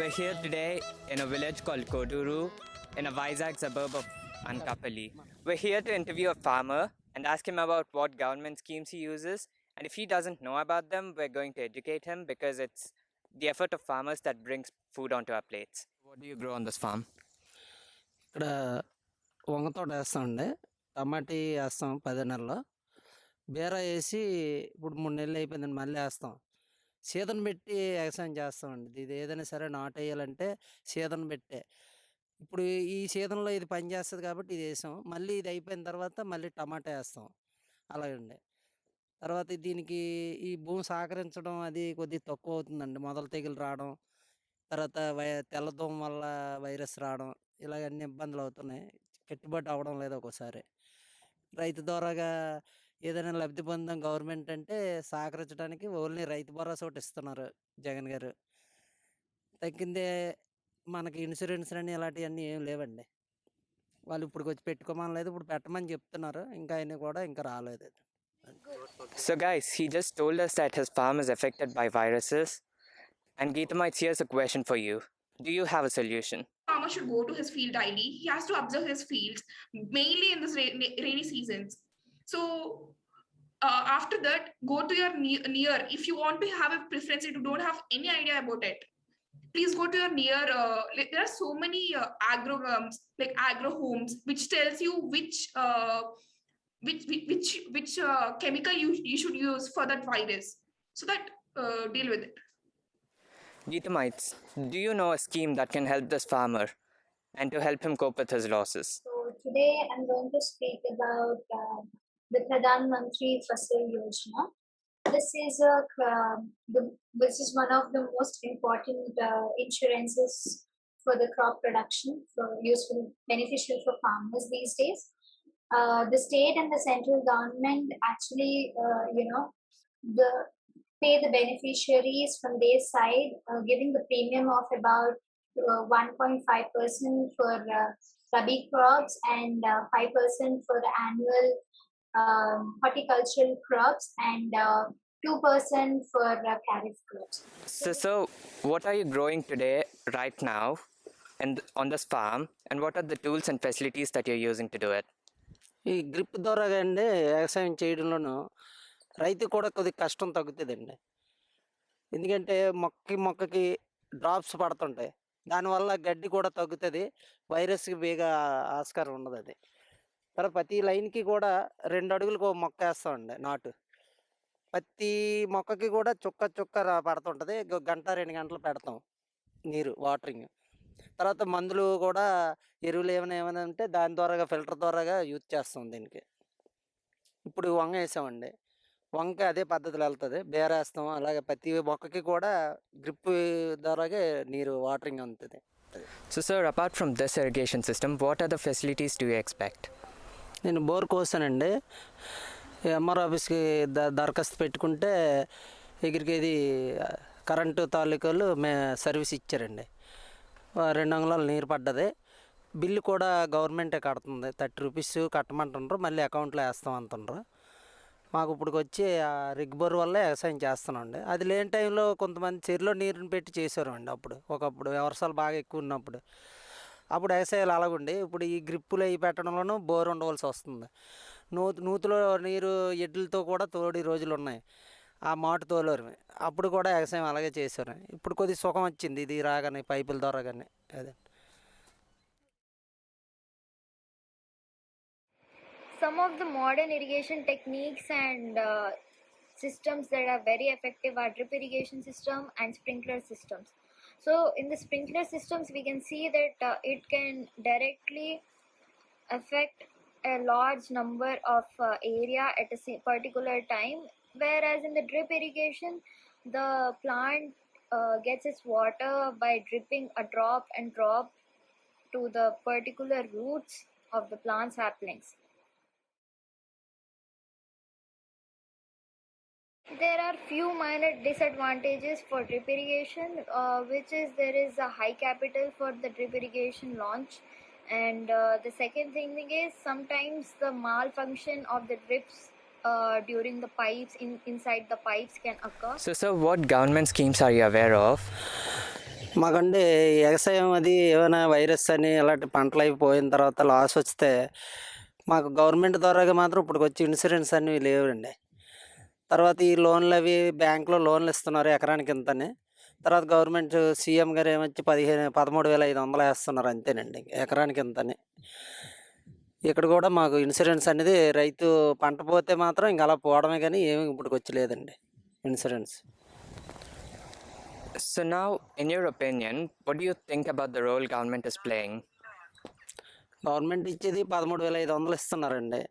We're here today in a village called Koduru in a Vizag suburb of Anakapalli. We're here to interview a farmer and ask him about what government schemes he uses. And if he doesn't know about them, we're going to educate him because it's the effort of farmers that brings food onto our plates. What do you grow on this farm? ఇక్కడ వంగ తోట వేస్తామండి. టమాటీ వేస్తాం 10 నెలల్లో. బీర వేసి ఇప్పుడు 3 నెలలు అయిపోయిందండి, మళ్ళీ వేస్తాం. సీజన్ పెట్టి వ్యవసాయం చేస్తామండి. ఇది ఏదైనా సరే నాటేయాలంటే సీజన్ పెట్టే. ఇప్పుడు ఈ సీజన్‌లో ఇది పనిచేస్తది కాబట్టి ఇది వేసాం. మళ్ళీ ఇది అయిపోయిన తర్వాత మళ్ళీ టమాటా వేస్తాం. అలాగండి. తర్వాత దీనికి ఈ భూమి సహకరించడం అది కొద్దిగా తక్కువ అవుతుందండి. మొదలు తెగులు రావడం, తర్వాత తెల్లదోమ వల్ల వైరస్ రావడం, ఇలాగ అన్ని ఇబ్బందులు అవుతున్నాయి. గిట్టుబాటు అవ్వడం లేదు ఒక్కోసారి. రైతు ద్వారాగా ఏదైనా లబ్ధి పొందాం గవర్నమెంట్ అంటే సహకరించడానికి ఓన్లీ రైతు భరోసా ఒకటి ఇస్తున్నారు జగన్ గారు. తగ్గిందే మనకి ఇన్సూరెన్స్ అని ఇలాంటివన్నీ ఏం లేవండి. వాళ్ళు ఇప్పుడుకొచ్చి పెట్టుకోమనలేదు. ఇప్పుడు పెట్టమని చెప్తున్నారు. ఇంకా అయినా కూడా ఇంకా రాలేదు. So, guys, he just told us that his farm is affected by viruses. And Geetamites, here's a question for you. Do you have a solution? Farmer should go to his field daily. He has to observe his fields, mainly in this rainy seasons. So after that, go to your near. If you want to have a preference, if you don't have any idea about it, please go to your near. There are so many agro homes, which tells you which chemical you should use for that virus, so that deal with it. Geetamites, do you know a scheme that can help this farmer and to help him cope with his losses? So today I'm going to speak about the Pradhan Mantri Fasal Yojana. This is one of the most important insurances for the crop production, for useful, beneficial for farmers these days. The state and the central government actually, pay the beneficiaries from their side, giving the premium of about 1.5% for rabi crops and 5% for the annual horticultural crops and 2% for kharif crops. So, what are you growing today, right now, and on this farm, and what are the tools and facilities that you're using to do it? ఈ grip ద్వారాగా అండి వ్యవసాయం చేయడంలోనూ రైతు కూడా కొద్దిగా కష్టం తగ్గుతుందండి. ఎందుకంటే మొక్కకి డ్రాప్స్ పడుతుంటాయి. దానివల్ల గడ్డి కూడా తగ్గుతుంది. వైరస్కి బేగా ఆస్కారం ఉండదు. అది తర్వాత ప్రతి లైన్కి కూడా 2 అడుగులకు ఒక మొక్క వేస్తామండి నాటు. ప్రతి మొక్కకి కూడా చుక్క పడుతుంటుంది. గంట 2 గంటలు పెడతాం నీరు, వాటరింగ్. తర్వాత మందులు కూడా ఎరువులు ఏమైనా ఉంటే దాని ద్వారాగా ఫిల్టర్ ద్వారాగా యూజ్ చేస్తాం దీనికి. ఇప్పుడు వంగ వేసామండి. వంక అదే పద్ధతిలో వెళ్తుంది. బేరేస్తాం. అలాగే ప్రతి మొక్కకి కూడా డ్రిప్ ద్వారాగే నీరు వాటరింగ్ అందుతుంది. So, sir, apart from this irrigation system, what other facilities do you expect? నేను బోర్ కోసానండి. ఎంఆర్ ఆఫీస్కి దరఖాస్తు పెట్టుకుంటే ఎగిరికి ఇది కరెంటు తాలూకాలు సర్వీస్ ఇచ్చారండి. 2 అంగుళాలు నీరు పడ్డది. బిల్లు కూడా గవర్నమెంటే కడుతుంది. 30 రూపీస్ కట్టమంటుండ్రు. మళ్ళీ అకౌంట్లో వేస్తాం అంటుండ్రు. మాకు ఇప్పటికి వచ్చి రిగ్ బోర్ వల్లే వ్యవసాయం చేస్తున్నామండి. అది లేని టైంలో కొంతమంది చెరువులో నీరుని పెట్టి చేసేవారండి. ఒకప్పుడు వర్షాలు బాగా ఎక్కువ ఉన్నప్పుడు. అప్పుడు వ్యవసాయాలు అలాగుండి ఇప్పుడు ఈ గ్రిప్పులు అవి పెట్టడంలోనూ బోర్ ఉండవలసి వస్తుంది. నూతిలో నీరు ఎడ్లతో కూడా తోడి రోజులు ఉన్నాయి. ఆ మాటు తోలేరు. అప్పుడు కూడా వ్యవసాయం అలాగే చేశారు. ఇప్పుడు కొద్దిగా సుఖం వచ్చింది ఇది రాగానే, పైపుల ద్వారా కానీ. అదే some of the modern irrigation techniques and systems that are very effective are drip irrigation system and sprinkler systems. So in the sprinkler systems we can see that it can directly affect a large number of area at a particular time, whereas in the drip irrigation the plant gets its water by dripping a drop to the particular roots of the plant saplings. There are few minor disadvantages for drip irrigation, which is there is a high capital for the drip irrigation launch, and the second thing is sometimes the malfunction of the drips during the pipes inside the pipes can occur. So, sir, what government schemes are you aware of? మాకంటే వ్యవసాయం అది ఏమైనా virus అని ఇలాంటి పంటలు అయిపోయిన తర్వాత loss వస్తే మాకు గవర్నమెంట్ ద్వారాగా మాత్రం ఇప్పటికొచ్చి ఇన్సూరెన్స్ అన్నీ లేవండి. తర్వాత ఈ లోన్లు అవి బ్యాంకులో లోన్లు ఇస్తున్నారు ఎకరానికి ఇంతని. తర్వాత గవర్నమెంట్ సీఎం గారు ఏమొచ్చి 13,500 వేస్తున్నారు అంతేనండి ఎకరానికి ఇంతని. ఇక్కడ కూడా మాకు ఇన్సూరెన్స్ అనేది రైతు పంట పోతే మాత్రం ఇంక అలా పోవడమే కానీ ఏమి ఇప్పటికొచ్చి లేదండి insurance. So now, in your opinion, what do you think about the role government is playing? Government ఇచ్చేది 13,500 ఇస్తున్నారండి.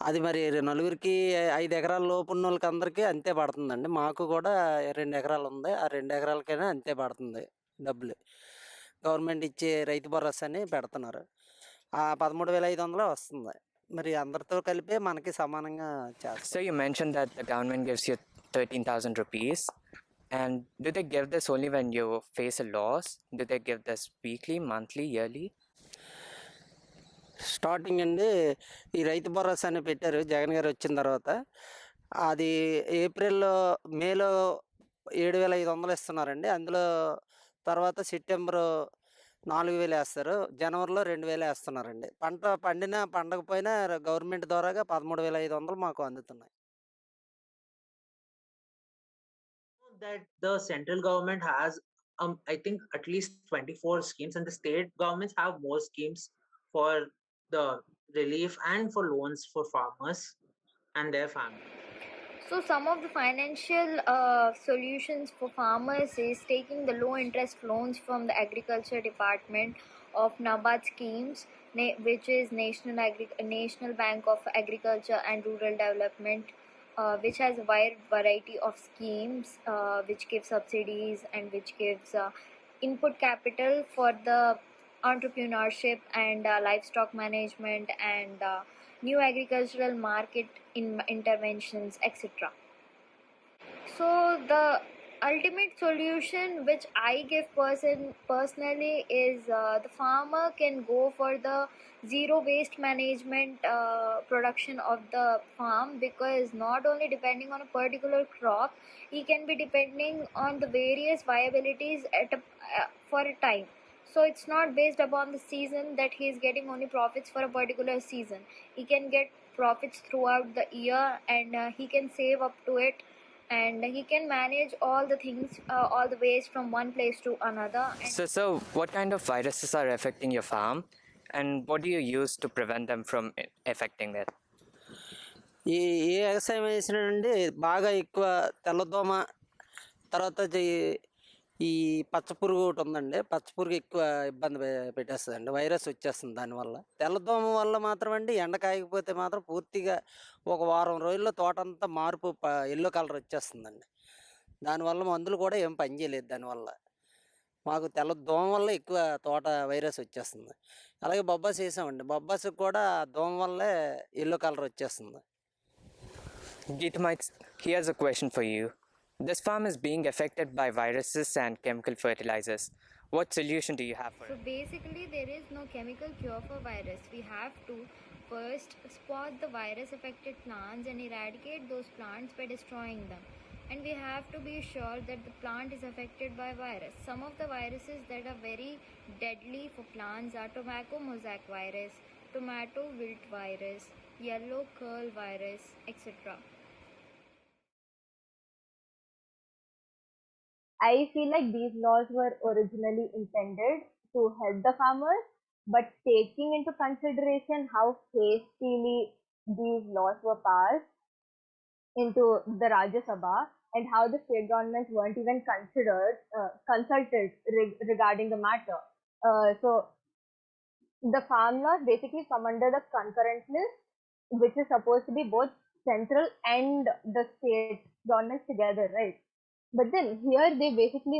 అది మరి నలుగురికి 5 ఎకరాల లోపు ఉన్న వాళ్ళకి అందరికీ అంతే పడుతుందండి. మాకు కూడా 2 ఎకరాలు ఉంది. ఆ 2 ఎకరాలకైనా అంతే పడుతుంది డబ్బులు. గవర్నమెంట్ ఇచ్చే రైతు భరోసా అని పెడుతున్నారు. ఆ 13,500 వస్తుంది. మరి అందరితో కలిపే మనకి సమానంగా చేస్తారు. So you mentioned that the government gives you 13,000 rupees. And do they give this only when you face a loss? Do they give this weekly, monthly, yearly? Starting అండి ఈ రైతు భరోసా అని పెట్టారు జగన్ గారు వచ్చిన తర్వాత. అది ఏప్రిల్లో మేలో 7,500 ఇస్తున్నారండి. అందులో తర్వాత సెప్టెంబరు 4,000 వేస్తారు. జనవరిలో 2,000 వేస్తున్నారండి. పంట పండినా పండకపోయినా గవర్నమెంట్ ద్వారాగా 13,500 మాకు అందుతున్నాయి. That the central government has I think at least 24 schemes, and the state governments have more schemes for the relief and for loans for farmers and their families. So some of the financial solutions for farmers is taking the low interest loans from the agriculture department of NABARD schemes, which is National Bank of Agriculture and Rural Development, which has a wide variety of schemes which give subsidies and which gives input capital for the entrepreneurship and livestock management and new agricultural market interventions, etc. So the ultimate solution which I give personally is the farmer can go for the zero waste management production of the farm, because not only depending on a particular crop, he can be depending on the various viabilities for a time. So it's not based upon the season that he is getting only profits for a particular season. He can get profits throughout the year, and he can save up to it, and he can manage all the things, all the waste from one place to another. So what kind of viruses are affecting your farm, and what do you use to prevent them from affecting it? ఏ వ్యవసాయం వేసినానండి బాగా ఎక్కువ తెల్లదోమ, తర్వాత ఈ పచ్చపురుగు ఒకటి ఉందండి. పచ్చపురుగు ఎక్కువ ఇబ్బంది పెట్టేస్తుందండి, వైరస్ వచ్చేస్తుంది దానివల్ల. తెల్లదోమ వల్ల మాత్రం అండి ఎండ కాయకపోతే మాత్రం పూర్తిగా ఒక వారం రోజుల్లో తోట అంతా మార్పు ఎల్లో కలర్ వచ్చేస్తుందండి. దానివల్ల మందులు కూడా ఏం పనిచేయలేదు దానివల్ల. మాకు తెల్లదోమ వల్ల ఎక్కువ తోట వైరస్ వచ్చేస్తుంది. అలాగే బొబ్బాస్ వేసామండి, బొబ్బాస్కి కూడా దోమ వల్లే ఎల్లో కలర్ వచ్చేస్తుంది. Geetamites, here's a question for you. This farm is being affected by viruses and chemical fertilizers. What solution do you have for So it? basically, there is no chemical cure for virus. We have to first spot the virus affected plants and eradicate those plants by destroying them. And we have to be sure that the plant is affected by virus. Some of the viruses that are very deadly for plants are tobacco mosaic virus, tomato wilt virus, yellow curl virus, etc. I feel like these laws were originally intended to help the farmers, but taking into consideration how hastily these laws were passed into the Rajya Sabha and how the state governments weren't even consulted regarding the matter. So the farm laws basically come under the concurrent list, which is supposed to be both central and the state governments together, right? But then here they basically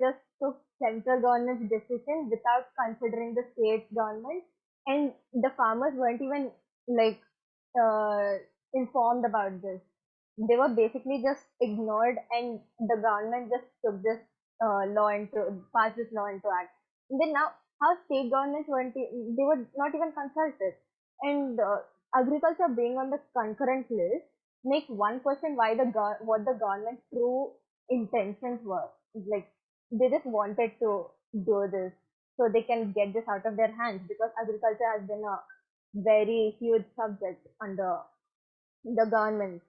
just took central government's decision without considering the state government, and the farmers weren't even like informed about this. They were basically just ignored, and the government just took this passed this law into act. And then now, how state governments they were not even consulted, and agriculture being on the concurrent list makes one question why what the government's true intentions were. Like they just wanted to do this so they can get this out of their hands, because agriculture has been a very huge subject under the government.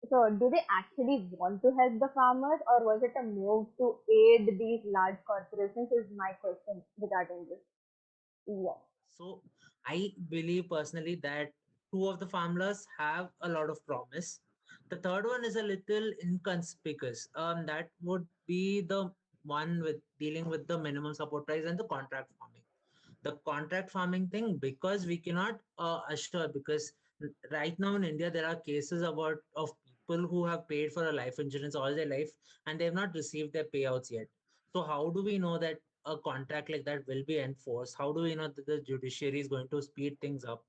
So do they actually want to help the farmers, or was it a move to aid these large corporations is my question regarding this. Yeah. So I believe personally that two of the farmers have a lot of promise. The third one is a little inconspicuous. That would be the one with dealing with the minimum support price and the contract farming. The contract farming thing, because we cannot assure, because right now in India there are cases about of people who have paid for a life insurance all their life and they have not received their payouts yet. So how do we know that a contract like that will be enforced? How do we know that the judiciary is going to speed things up?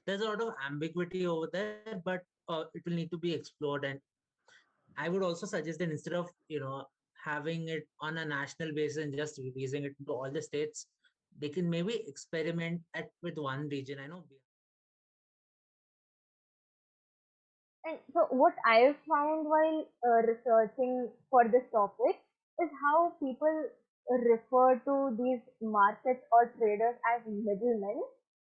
There's a lot of ambiguity over there, but it will need to be explored. And I would also suggest that instead of having it on a national basis and just releasing it to all the states, they can maybe experiment at with one region. I know. And so, what I found while researching for this topic is how people refer to these markets or traders as middlemen.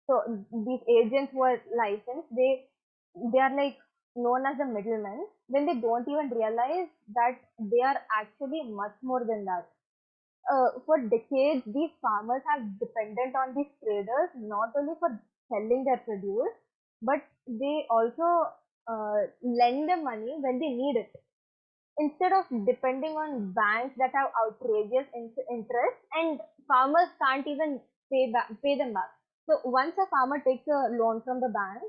So these agents who are licensed, they are like known as the middlemen when they don't even realize that they are actually much more than that. For decades, these farmers have depended on these traders not only for selling their produce, but they also lend them money when they need it. Instead of depending on banks that have outrageous interest, and farmers can't even pay them back. So once a farmer takes a loan from the bank,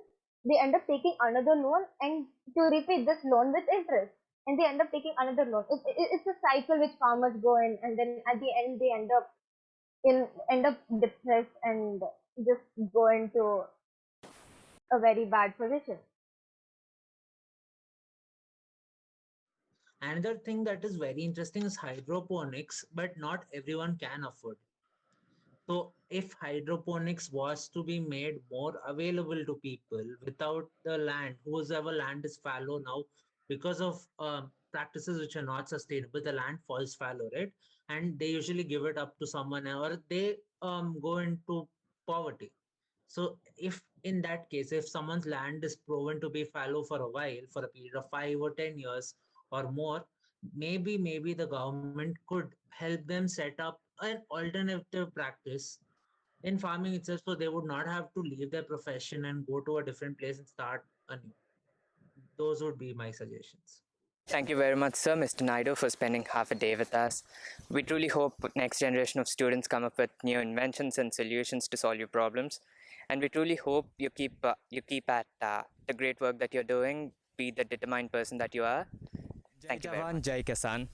they end up taking another loan and to repay this loan with interest, and they end up taking another loan. It's a cycle which farmers go in, and then at the end they end up depressed and just go into a very bad position. Another thing that is very interesting is hydroponics, but not everyone can afford. So if hydroponics was to be made more available to people without the land, whosoever land is fallow now because of practices which are not sustainable, the land falls fallow, right? And they usually give it up to someone else, or they go into poverty. So if in that case, if someone's land is proven to be fallow for a while, for a period of 5 or 10 years or more, maybe the government could help them set up an alternative practice in farming itself, so they would not have to leave their profession and go to a different place and start anew. Those would be my suggestions. Thank you very much, sir, Mr. Naidu, for spending half a day with us. We truly hope next generation of students come up with new inventions and solutions to solve your problems. And we truly hope you keep at the great work that you're doing, be the determined person that you are. Thank you very much. Jai Kisan.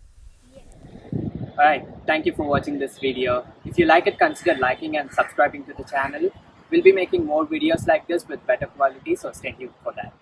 Alright, thank you for watching this video. If you like it, consider liking and subscribing to the channel. We'll be making more videos like this with better quality, so stay tuned for that.